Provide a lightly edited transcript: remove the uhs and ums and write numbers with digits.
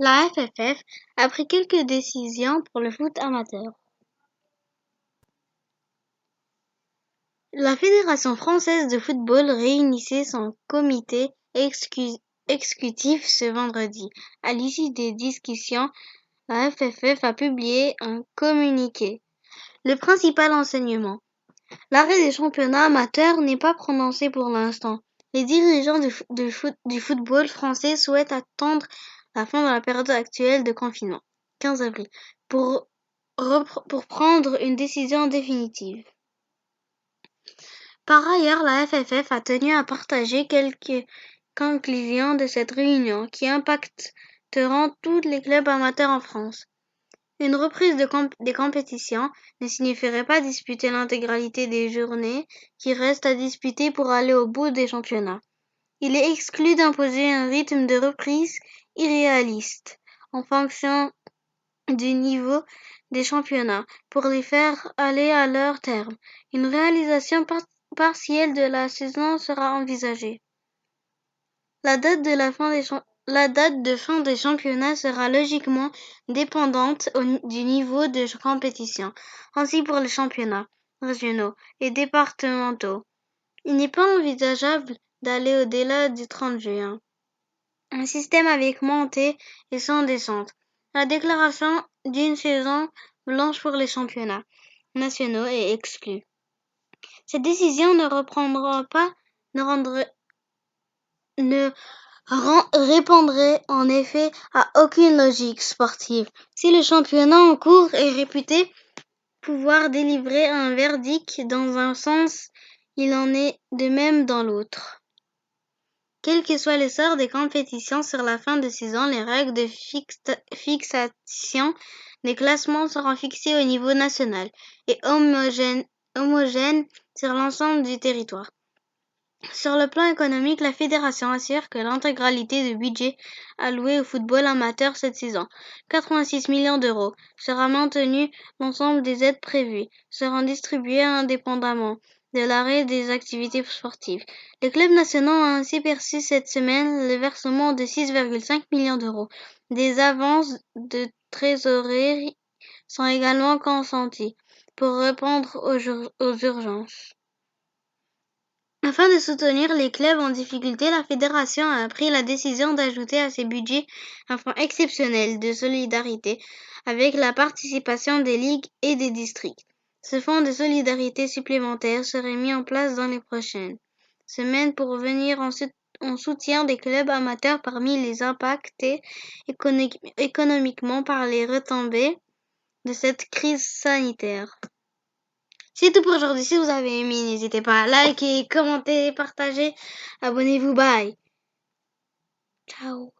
La FFF a pris quelques décisions pour le foot amateur. La Fédération française de football réunissait son comité exécutif ce vendredi. À l'issue des discussions, la FFF a publié un communiqué. Le principal enseignement: l'arrêt des championnats amateurs n'est pas prononcé pour l'instant. Les dirigeants du football français souhaitent attendre la fin de la période actuelle de confinement, 15 avril, pour prendre une décision définitive. Par ailleurs, la FFF a tenu à partager quelques conclusions de cette réunion qui impacteront tous les clubs amateurs en France. Une reprise des compétitions ne signifierait pas disputer l'intégralité des journées qui restent à disputer pour aller au bout des championnats. Il est exclu d'imposer un rythme de reprise irréaliste en fonction du niveau des championnats pour les faire aller à leur terme. Une réalisation partielle de la saison sera envisagée. La date de fin des championnats sera logiquement dépendante du niveau de compétition. Ainsi pour les championnats régionaux et départementaux, il n'est pas envisageable d'aller au-delà du 30 juin. Un système avec montée et sans descente. La déclaration d'une saison blanche pour les championnats nationaux est exclue. Cette décision ne répondrait en effet à aucune logique sportive. Si le championnat en cours est réputé pouvoir délivrer un verdict dans un sens, il en est de même dans l'autre. Quel que soit le sort des compétitions sur la fin de saison, les règles de fixation des classements seront fixées au niveau national et homogènes sur l'ensemble du territoire. Sur le plan économique, la fédération assure que l'intégralité du budget alloué au football amateur cette saison, 86 millions d'euros, sera maintenu. L'ensemble des aides prévues seront distribuées indépendamment de l'arrêt des activités sportives. Les clubs nationaux ont ainsi perçu cette semaine le versement de 6,5 millions d'euros. Des avances de trésorerie sont également consenties pour répondre aux urgences. Afin de soutenir les clubs en difficulté, la fédération a pris la décision d'ajouter à ses budgets un fonds exceptionnel de solidarité avec la participation des ligues et des districts. Ce fonds de solidarité supplémentaire serait mis en place dans les prochaines semaines pour venir en soutien des clubs amateurs parmi les impactés économiquement par les retombées de cette crise sanitaire. C'est tout pour aujourd'hui. Si vous avez aimé, n'hésitez pas à liker, commenter, partager. Abonnez-vous. Bye. Ciao.